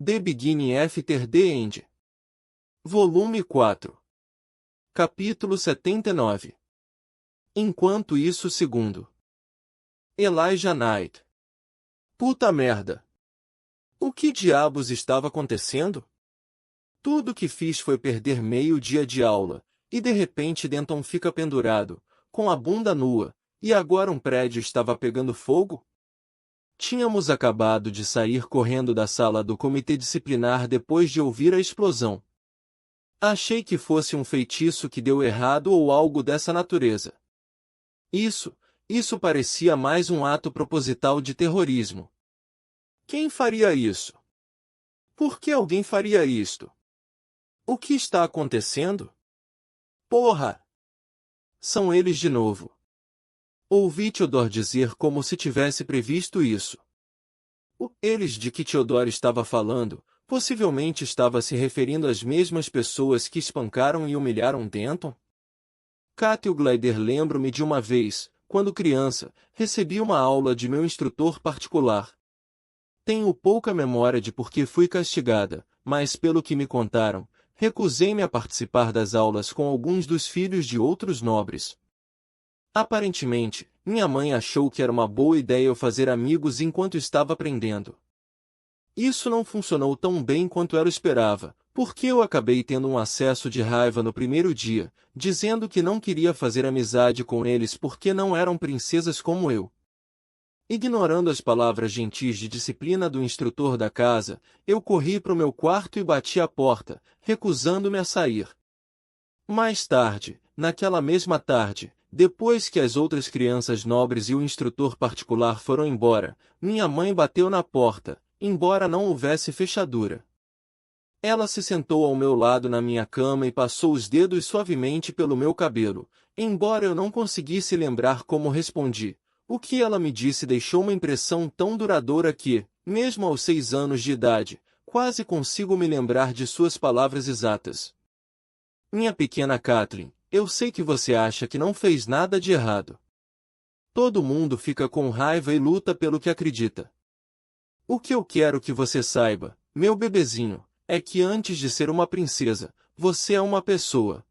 The Beginning After the End. Volume 4. Capítulo 79. Enquanto isso, segundo Elijah Knight. Puta merda! O que diabos estava acontecendo? Tudo que fiz foi perder meio dia de aula, e de repente Denton fica pendurado, com a bunda nua, e agora um prédio estava pegando fogo? Tínhamos acabado de sair correndo da sala do comitê disciplinar depois de ouvir a explosão. Achei que fosse um feitiço que deu errado ou algo dessa natureza. Isso parecia mais um ato proposital de terrorismo. Quem faria isso? Por que alguém faria isto? O que está acontecendo? Porra! São eles de novo. Ouvi Theodore dizer como se tivesse previsto isso. Eles de que Theodore estava falando, possivelmente estava se referindo às mesmas pessoas que espancaram e humilharam Denton? Cathy Glider, lembro-me de uma vez, quando criança, recebi uma aula de meu instrutor particular. Tenho pouca memória de por que fui castigada, mas pelo que me contaram, recusei-me a participar das aulas com alguns dos filhos de outros nobres. Aparentemente, minha mãe achou que era uma boa ideia eu fazer amigos enquanto estava aprendendo. Isso não funcionou tão bem quanto ela esperava, porque eu acabei tendo um acesso de raiva no primeiro dia, dizendo que não queria fazer amizade com eles porque não eram princesas como eu. Ignorando as palavras gentis de disciplina do instrutor da casa, eu corri para o meu quarto e bati à porta, recusando-me a sair. Mais tarde, naquela mesma tarde, depois que as outras crianças nobres e o instrutor particular foram embora, minha mãe bateu na porta, embora não houvesse fechadura. Ela se sentou ao meu lado na minha cama e passou os dedos suavemente pelo meu cabelo, embora eu não conseguisse lembrar como respondi. O que ela me disse deixou uma impressão tão duradoura que, mesmo aos 6 anos de idade, quase consigo me lembrar de suas palavras exatas. Minha pequena Kathleen, eu sei que você acha que não fez nada de errado. Todo mundo fica com raiva e luta pelo que acredita. O que eu quero que você saiba, meu bebezinho, é que antes de ser uma princesa, você é uma pessoa.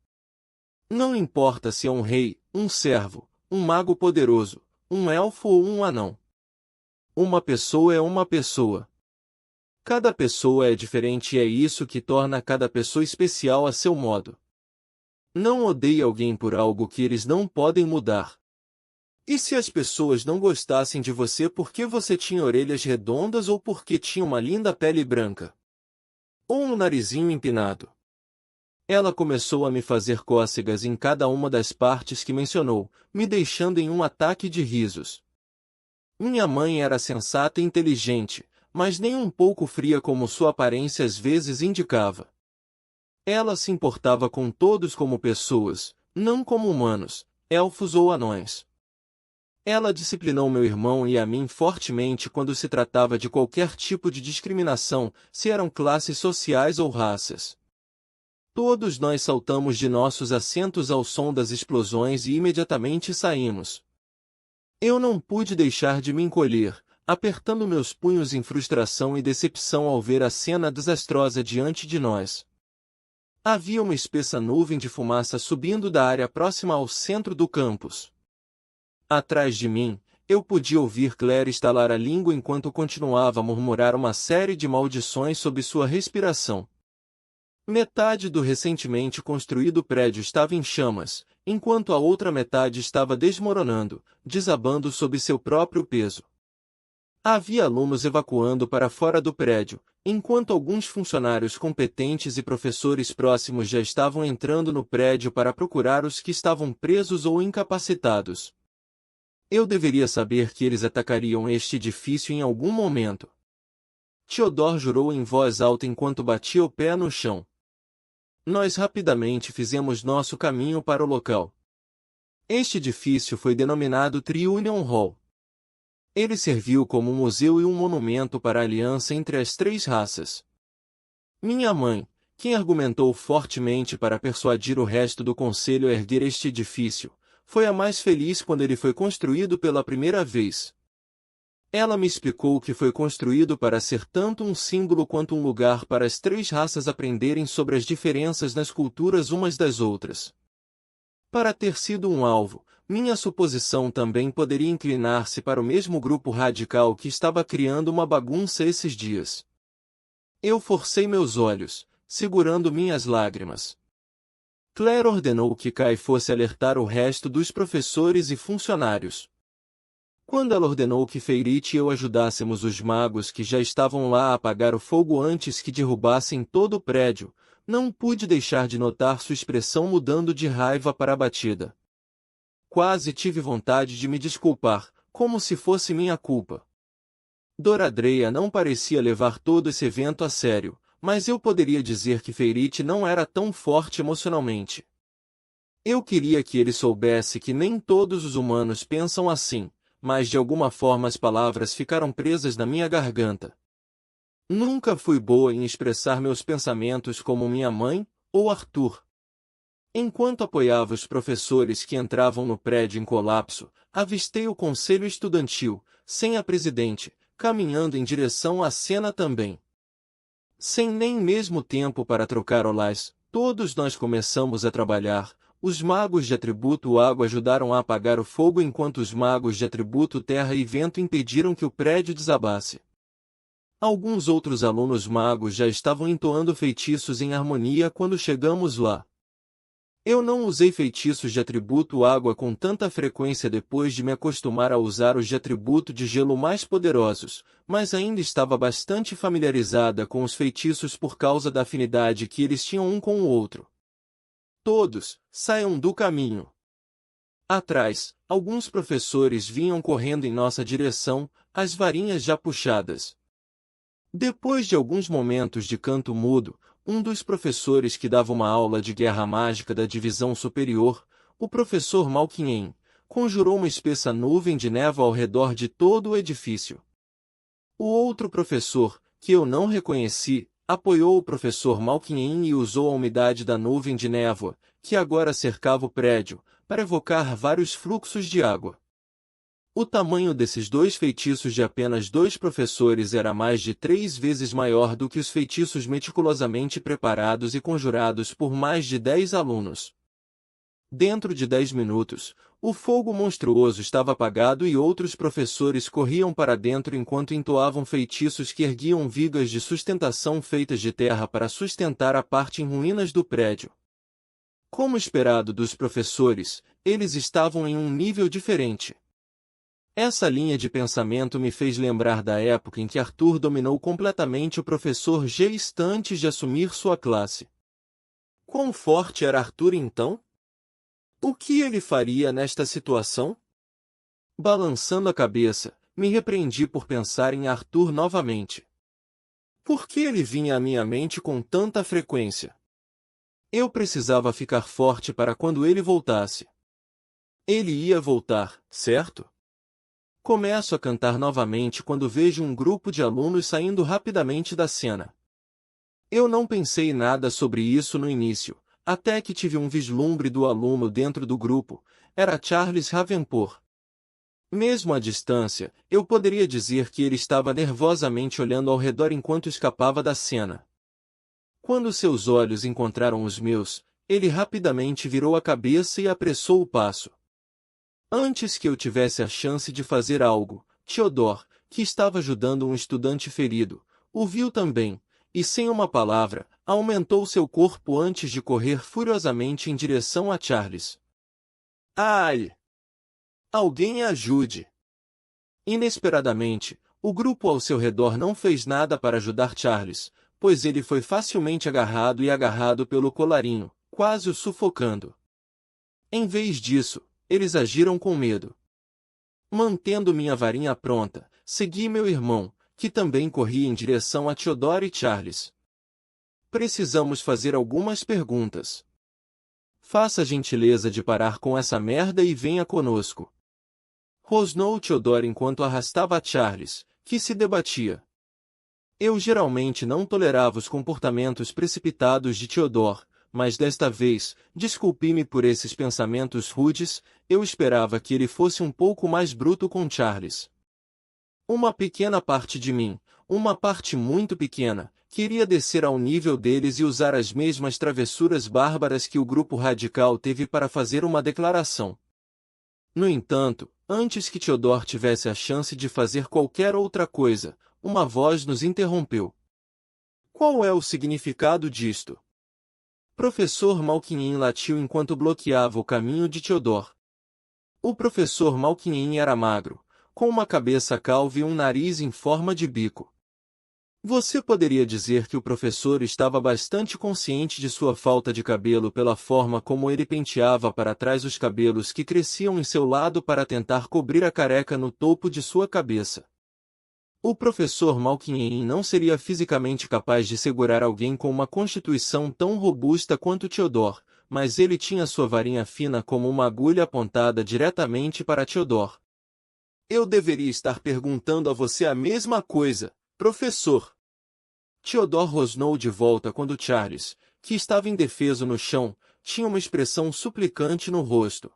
Não importa se é um rei, um servo, um mago poderoso, um elfo ou um anão. Uma pessoa é uma pessoa. Cada pessoa é diferente e é isso que torna cada pessoa especial a seu modo. Não odeie alguém por algo que eles não podem mudar. E se as pessoas não gostassem de você porque você tinha orelhas redondas ou porque tinha uma linda pele branca? Ou um narizinho empinado? Ela começou a me fazer cócegas em cada uma das partes que mencionou, me deixando em um ataque de risos. Minha mãe era sensata e inteligente, mas nem um pouco fria como sua aparência às vezes indicava. Ela se importava com todos como pessoas, não como humanos, elfos ou anões. Ela disciplinou meu irmão e a mim fortemente quando se tratava de qualquer tipo de discriminação, se eram classes sociais ou raças. Todos nós saltamos de nossos assentos ao som das explosões e imediatamente saímos. Eu não pude deixar de me encolher, apertando meus punhos em frustração e decepção ao ver a cena desastrosa diante de nós. Havia uma espessa nuvem de fumaça subindo da área próxima ao centro do campus. Atrás de mim, eu podia ouvir Claire estalar a língua enquanto continuava a murmurar uma série de maldições sob sua respiração. Metade do recentemente construído prédio estava em chamas, enquanto a outra metade estava desmoronando, desabando sob seu próprio peso. Havia alunos evacuando para fora do prédio, enquanto alguns funcionários competentes e professores próximos já estavam entrando no prédio para procurar os que estavam presos ou incapacitados. Eu deveria saber que eles atacariam este edifício em algum momento. Theodore jurou em voz alta enquanto batia o pé no chão. Nós rapidamente fizemos nosso caminho para o local. Este edifício foi denominado Tri-Union Hall. Ele serviu como um museu e um monumento para a aliança entre as 3 raças. Minha mãe, quem argumentou fortemente para persuadir o resto do conselho a erguer este edifício, foi a mais feliz quando ele foi construído pela primeira vez. Ela me explicou que foi construído para ser tanto um símbolo quanto um lugar para as três raças aprenderem sobre as diferenças nas culturas umas das outras. Para ter sido um alvo, minha suposição também poderia inclinar-se para o mesmo grupo radical que estava criando uma bagunça esses dias. Eu forcei meus olhos, segurando minhas lágrimas. Claire ordenou que Kai fosse alertar o resto dos professores e funcionários. Quando ela ordenou que Feyreat e eu ajudássemos os magos que já estavam lá a apagar o fogo antes que derrubassem todo o prédio, não pude deixar de notar sua expressão mudando de raiva para abatida. Quase tive vontade de me desculpar, como se fosse minha culpa. Doradreia não parecia levar todo esse evento a sério, mas eu poderia dizer que Feyreat não era tão forte emocionalmente. Eu queria que ele soubesse que nem todos os humanos pensam assim, mas de alguma forma as palavras ficaram presas na minha garganta. Nunca fui boa em expressar meus pensamentos como minha mãe, ou Arthur. Enquanto apoiava os professores que entravam no prédio em colapso, avistei o conselho estudantil, sem a presidente, caminhando em direção à cena também. Sem nem mesmo tempo para trocar olás, todos nós começamos a trabalhar. Os magos de atributo água ajudaram a apagar o fogo enquanto os magos de atributo terra e vento impediram que o prédio desabasse. Alguns outros alunos magos já estavam entoando feitiços em harmonia quando chegamos lá. Eu não usei feitiços de atributo água com tanta frequência depois de me acostumar a usar os de atributo de gelo mais poderosos, mas ainda estava bastante familiarizada com os feitiços por causa da afinidade que eles tinham um com o outro. Todos, saiam do caminho. Atrás, alguns professores vinham correndo em nossa direção, as varinhas já puxadas. Depois de alguns momentos de canto mudo, um dos professores que dava uma aula de guerra mágica da divisão superior, o professor Malkinhen, conjurou uma espessa nuvem de névoa ao redor de todo o edifício. O outro professor, que eu não reconheci, apoiou o professor Malkinhen e usou a umidade da nuvem de névoa, que agora cercava o prédio, para evocar vários fluxos de água. O tamanho desses dois feitiços de apenas 2 professores era mais de 3 vezes maior do que os feitiços meticulosamente preparados e conjurados por mais de 10 alunos. Dentro de 10 minutos, o fogo monstruoso estava apagado e outros professores corriam para dentro enquanto entoavam feitiços que erguiam vigas de sustentação feitas de terra para sustentar a parte em ruínas do prédio. Como esperado dos professores, eles estavam em um nível diferente. Essa linha de pensamento me fez lembrar da época em que Arthur dominou completamente o professor Geist antes de assumir sua classe. Quão forte era Arthur então? O que ele faria nesta situação? Balançando a cabeça, me repreendi por pensar em Arthur novamente. Por que ele vinha à minha mente com tanta frequência? Eu precisava ficar forte para quando ele voltasse. Ele ia voltar, certo? Começo a cantar novamente quando vejo um grupo de alunos saindo rapidamente da cena. Eu não pensei nada sobre isso no início, até que tive um vislumbre do aluno dentro do grupo. Era Charles Ravenport. Mesmo à distância, eu poderia dizer que ele estava nervosamente olhando ao redor enquanto escapava da cena. Quando seus olhos encontraram os meus, ele rapidamente virou a cabeça e apressou o passo. Antes que eu tivesse a chance de fazer algo, Theodore, que estava ajudando um estudante ferido, o viu também, e sem uma palavra, aumentou seu corpo antes de correr furiosamente em direção a Charles. Ai! Alguém ajude! Inesperadamente, o grupo ao seu redor não fez nada para ajudar Charles, pois ele foi facilmente agarrado pelo colarinho, quase o sufocando. Em vez disso, eles agiram com medo. Mantendo minha varinha pronta, segui meu irmão, que também corria em direção a Theodore e Charles. Precisamos fazer algumas perguntas. Faça a gentileza de parar com essa merda e venha conosco. Rosnou Theodore enquanto arrastava a Charles, que se debatia. Eu geralmente não tolerava os comportamentos precipitados de Theodore, mas desta vez, desculpe-me por esses pensamentos rudes, eu esperava que ele fosse um pouco mais bruto com Charles. Uma pequena parte de mim, uma parte muito pequena, queria descer ao nível deles e usar as mesmas travessuras bárbaras que o grupo radical teve para fazer uma declaração. No entanto, antes que Theodore tivesse a chance de fazer qualquer outra coisa, uma voz nos interrompeu. Qual é o significado disto? Professor Malkinhen latiu enquanto bloqueava o caminho de Theodore. O professor Malkinhen era magro, com uma cabeça calva e um nariz em forma de bico. Você poderia dizer que o professor estava bastante consciente de sua falta de cabelo pela forma como ele penteava para trás os cabelos que cresciam em seu lado para tentar cobrir a careca no topo de sua cabeça. O professor Malkinhen não seria fisicamente capaz de segurar alguém com uma constituição tão robusta quanto Theodore, mas ele tinha sua varinha fina como uma agulha apontada diretamente para Theodore. Eu deveria estar perguntando a você a mesma coisa, professor. Theodore rosnou de volta quando Charles, que estava indefeso no chão, tinha uma expressão suplicante no rosto.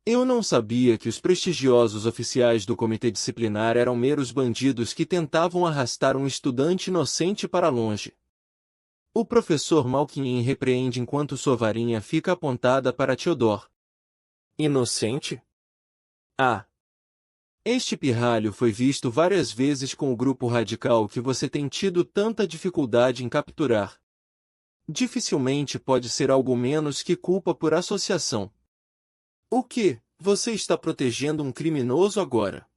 Eu não sabia que os prestigiosos oficiais do comitê disciplinar eram meros bandidos que tentavam arrastar um estudante inocente para longe. O professor Malkinhen repreende enquanto sua varinha fica apontada para Theodore. Inocente? Ah! Este pirralho foi visto várias vezes com o grupo radical que você tem tido tanta dificuldade em capturar. Dificilmente pode ser algo menos que culpa por associação. O que? Você está protegendo um criminoso agora?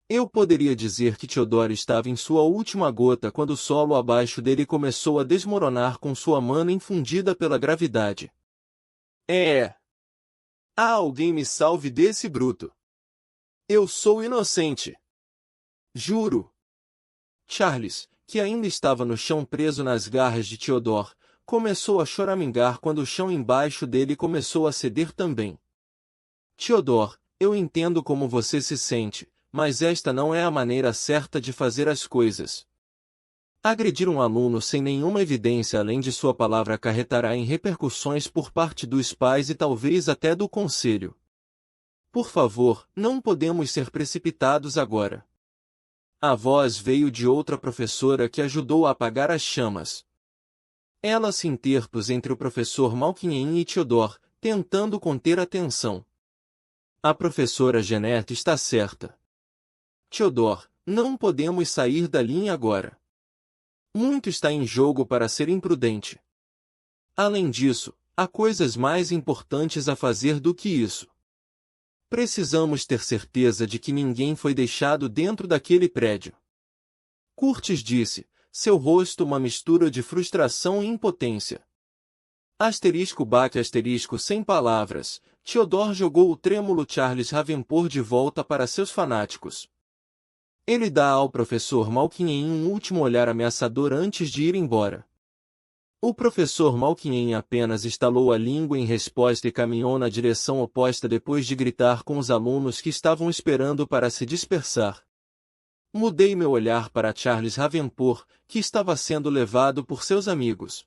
Eu poderia dizer que Theodore estava em sua última gota quando o solo abaixo dele começou a desmoronar com sua mana infundida pela gravidade. Ah, alguém me salve desse bruto. Eu sou inocente. Juro. Charles, que ainda estava no chão preso nas garras de Theodore, começou a choramingar quando o chão embaixo dele começou a ceder também. Theodore, eu entendo como você se sente, mas esta não é a maneira certa de fazer as coisas. Agredir um aluno sem nenhuma evidência além de sua palavra acarretará em repercussões por parte dos pais e talvez até do conselho. Por favor, não podemos ser precipitados agora. A voz veio de outra professora que ajudou a apagar as chamas. Ela se interpôs entre o professor Malkinhen e Theodore, tentando conter a tensão. A professora Jeanette está certa. Theodore, não podemos sair da linha agora. Muito está em jogo para ser imprudente. Além disso, há coisas mais importantes a fazer do que isso. Precisamos ter certeza de que ninguém foi deixado dentro daquele prédio. Curtis disse, seu rosto uma mistura de frustração e impotência. Asterisco bate asterisco sem palavras, Theodore jogou o trêmulo Charles Ravenport de volta para seus fanáticos. Ele dá ao professor Malkinhen um último olhar ameaçador antes de ir embora. O professor Malkinhen apenas estalou a língua em resposta e caminhou na direção oposta depois de gritar com os alunos que estavam esperando para se dispersar. Mudei meu olhar para Charles Ravenport, que estava sendo levado por seus amigos.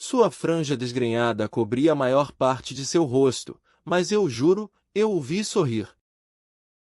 Sua franja desgrenhada cobria a maior parte de seu rosto, mas eu juro, eu o vi sorrir.